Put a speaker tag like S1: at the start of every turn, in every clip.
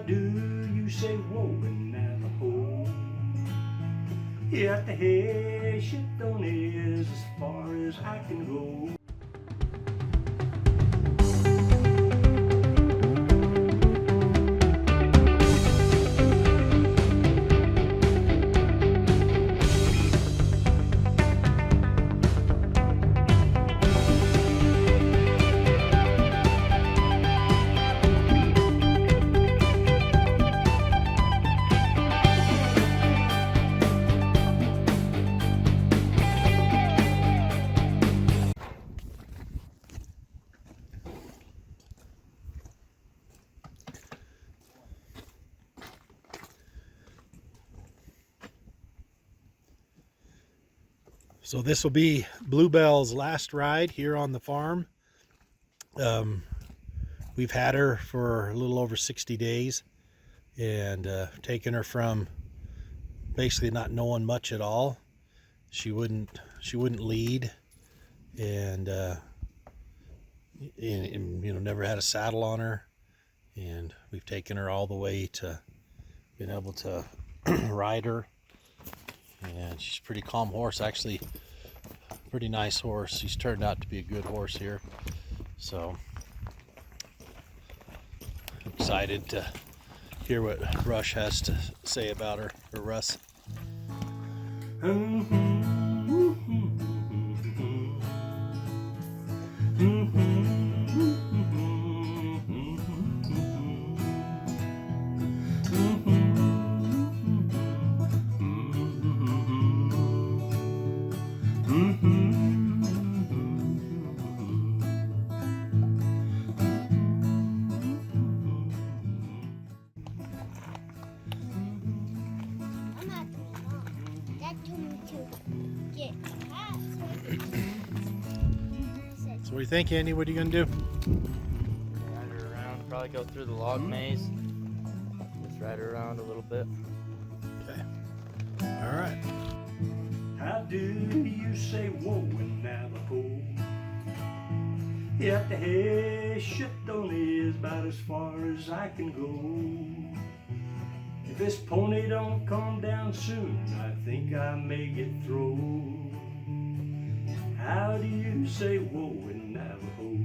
S1: do you say whoa in Navajo? Yeah, the hey shit don't is as far as I can go.
S2: So this will be Bluebell's last ride here on the farm. We've had her for a little over 60 days and taken her from basically not knowing much at all. She wouldn't lead, and you know, never had a saddle on her, and we've taken her all the way to being able to ride her. And she's a pretty calm horse, actually. Pretty nice horse. She's turned out to be a good horse here. So I'm excited to hear what Rush has to say about her, or Russ. So what do you think, Andy? What are you gonna do?
S3: Ride her around, probably go through the log maze. Just ride her around a little bit.
S2: Okay. All right.
S1: How do you say whoa in Navajo? Yeah, the hey shit don't is about as far as I can go. If this pony don't calm down soon, I think I may get thrown. How do you say whoa in Navajo?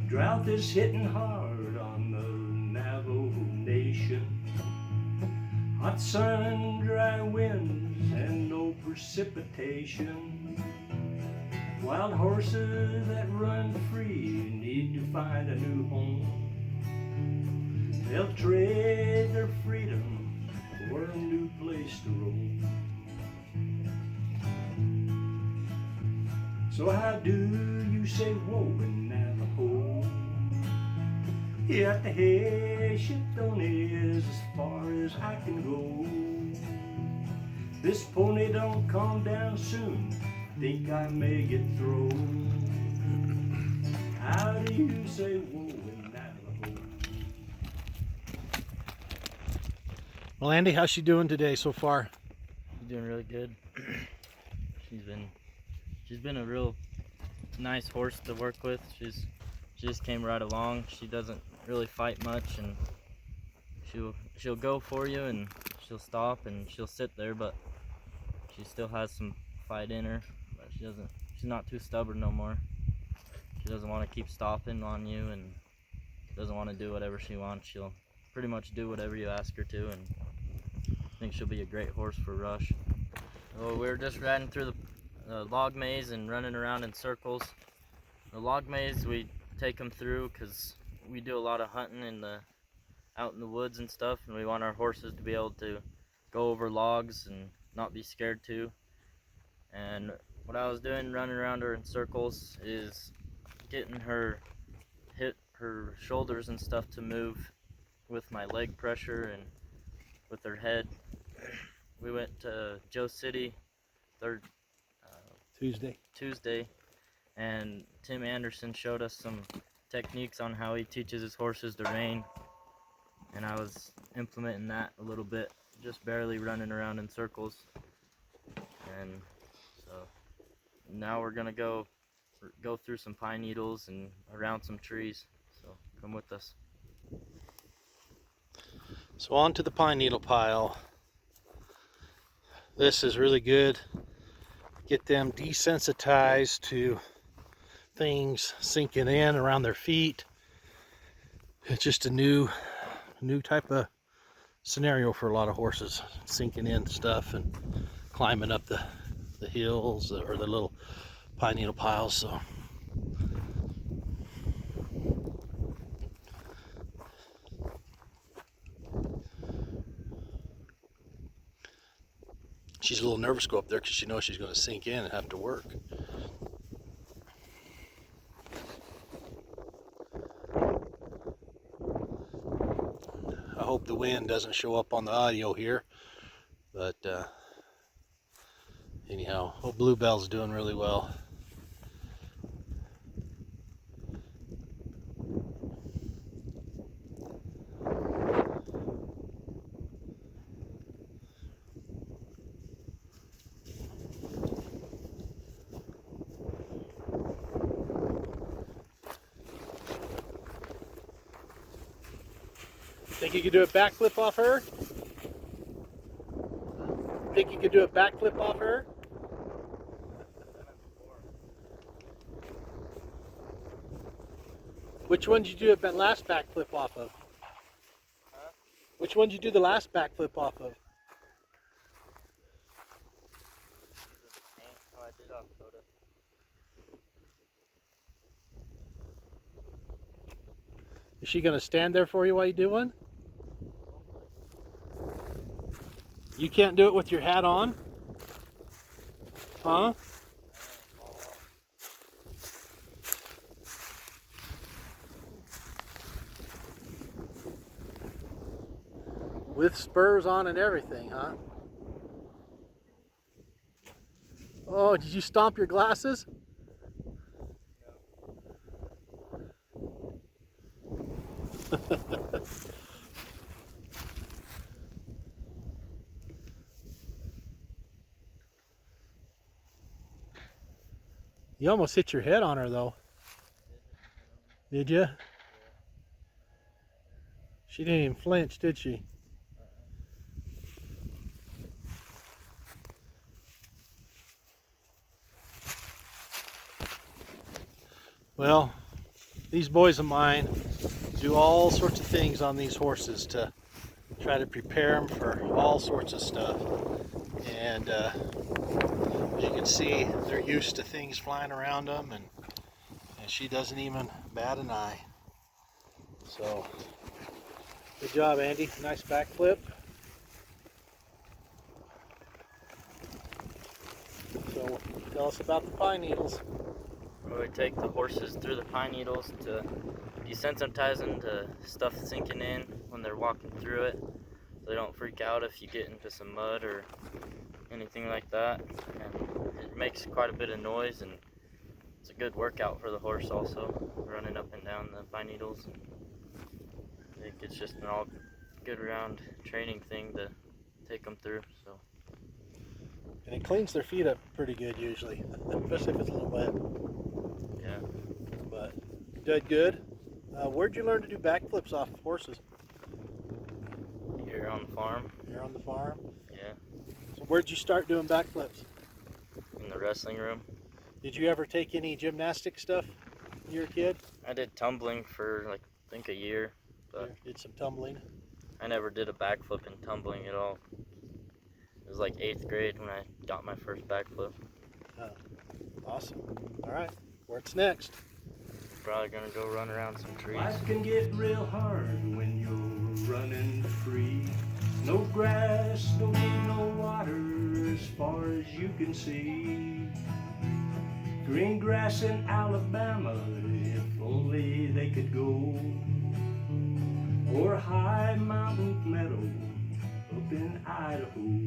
S1: Drought is hitting hard on the Navajo Nation. Hot sun, dry winds, and no precipitation. Wild horses that run free need to find a new home. They'll trade their freedom for a new place to roam. So how do you say whoa in Navajo? Yeah, the hey shit don't is as far as I can go. This pony don't calm down soon, think I may get thrown. How do you say whoa in Navajo?
S2: Well, Andy, how's she doing today so far?
S3: She's doing really good. She's been a real nice horse to work with. She just came right along. She doesn't really fight much, and she'll go for you, and she'll stop, and she'll sit there, but she still has some fight in her. But she's not too stubborn no more. She doesn't want to keep stopping on you, and doesn't want to do whatever she wants. She'll pretty much do whatever you ask her to, and I think she'll be a great horse for Rush. So we were just riding through the log maze and running around in circles. The log maze, we take them through because we do a lot of hunting out in the woods and stuff, and we want our horses to be able to go over logs and not be scared to. And what I was doing running around her in circles is getting her shoulders and stuff to move with my leg pressure and with her head. We went to Joe City Tuesday, and Tim Anderson showed us some techniques on how he teaches his horses to rein, and I was implementing that a little bit, just barely running around in circles. And so now we're gonna go through some pine needles and around some trees. So Come with us.
S2: So on to the pine needle pile. This is really good. Get them desensitized to things sinking in around their feet. It's just a new type of scenario for a lot of horses, sinking in stuff and climbing up the hills or the little pine needle piles. So she's a little nervous to go up there because she knows she's going to sink in and have to work. I hope the wind doesn't show up on the audio here, but anyhow, old Bluebell's doing really well. Think you could do a backflip off her? Think you could do a backflip off her? Which one did you do the last backflip off of?
S3: Huh?
S2: Which one did you do the last backflip off of?
S3: Oh, I did off Coda.
S2: Is she going to stand there for you while you do one? You can't do it with your hat on? Huh? With spurs on and everything, huh? Oh, did you stomp your glasses? You almost hit your head on her though. Did you? She didn't even flinch, did she? Well, these boys of mine do all sorts of things on these horses to try to prepare them for all sorts of stuff. And you can see they're used to things flying around them, and she doesn't even bat an eye. So, good job, Andy. Nice backflip. So, tell us about the pine needles.
S3: We take the horses through the pine needles to desensitize them to stuff sinking in when they're walking through it, so they don't freak out if you get into some mud or anything like that. And it makes quite a bit of noise, and it's a good workout for the horse also, running up and down the pine needles. I think it's just an all good round training thing to take them through. So.
S2: And it cleans their feet up pretty good usually, especially if it's a little wet.
S3: Yeah.
S2: But did good. Where'd you learn to do backflips off of horses?
S3: Here on the farm.
S2: Here on the farm?
S3: Yeah.
S2: So where'd you start doing backflips?
S3: In the wrestling room.
S2: Did you ever take any gymnastic stuff when you were a kid?
S3: I did tumbling for like I think a year, but
S2: You did some tumbling?
S3: I never did a backflip in tumbling at all. It was like 8th grade when I got my first backflip.
S2: Oh, awesome. All right, what's next?
S3: Probably gonna go run around some trees.
S1: Life can get real hard when you're running free. No grass, no need, no water as far as you can see. Green grass in Alabama, if only they could go. Or high mountain meadow up in Idaho.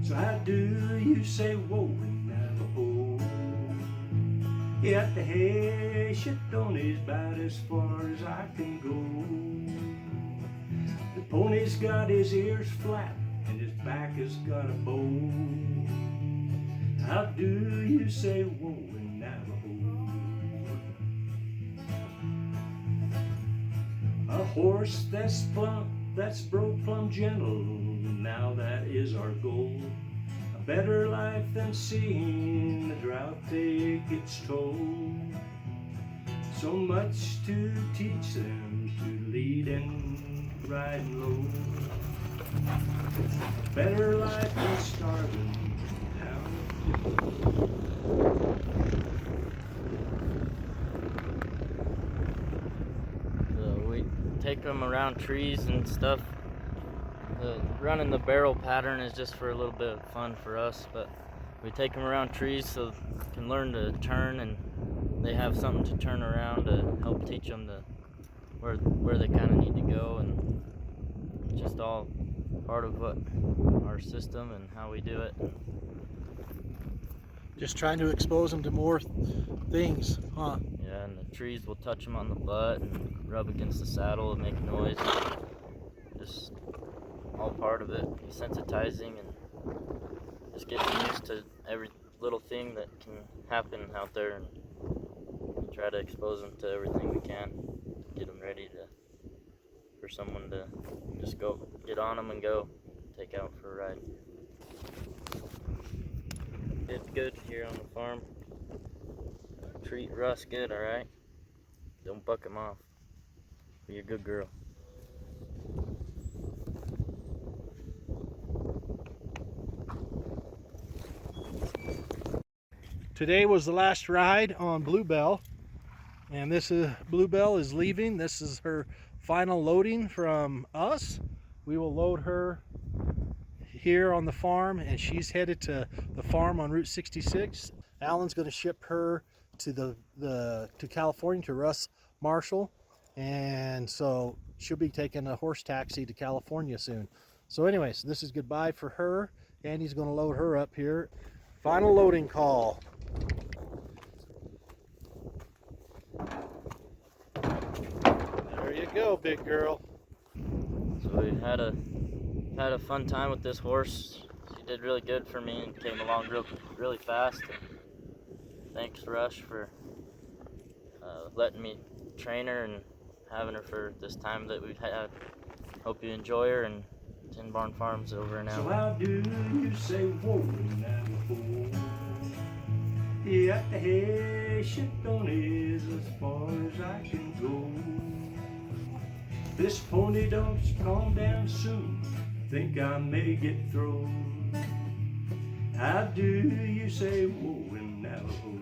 S1: So how do you say whoa in Navajo? Yet the hay shit don't is about as far as I can go. The pony's got his ears flat and his back has got a bow. How do you say whoa in Navajo? A horse that's broke plumb gentle, now that is our goal. A better life than seeing the drought take its toll. So much to teach them to lead and ride low. A better life than starving down.
S3: So we take them around trees and stuff. Running the barrel pattern is just for a little bit of fun for us, but we take them around trees so they can learn to turn, and they have something to turn around to help teach them where they kind of need to go, and it's just all part of what our system and how we do it.
S2: Just trying to expose them to more things, huh?
S3: Yeah, and the trees will touch them on the butt and rub against the saddle and make noise. Just all part of it, desensitizing and just getting used to every little thing that can happen out there, and try to expose them to everything we can to get them ready for someone to just go get on them and go take out for a ride. It's good here on the farm. Treat Russ good, alright? Don't buck him off. Be a good girl.
S2: Today was the last ride on Bluebell, and Bluebell is leaving. This is her final loading from us. We will load her here on the farm, and she's headed to the farm on Route 66. Alan's going to ship her to to California, to Russ Marshall, and so she'll be taking a horse taxi to California soon. So anyways, this is goodbye for her. Andy's going to load her up here. Final loading call. There you go, big girl.
S3: So we had a fun time with this horse. She did really good for me and came along really fast. And thanks, Rush, for letting me train her and having her for this time that we've had. Hope you enjoy her, and Tin Barn Farm's over and out.
S1: So how do you say whoa Navajo? Yeah, the hay shit on is as far as I can go. This pony don't calm down soon. Think I may get thrown. How do you say whoa in Navajo?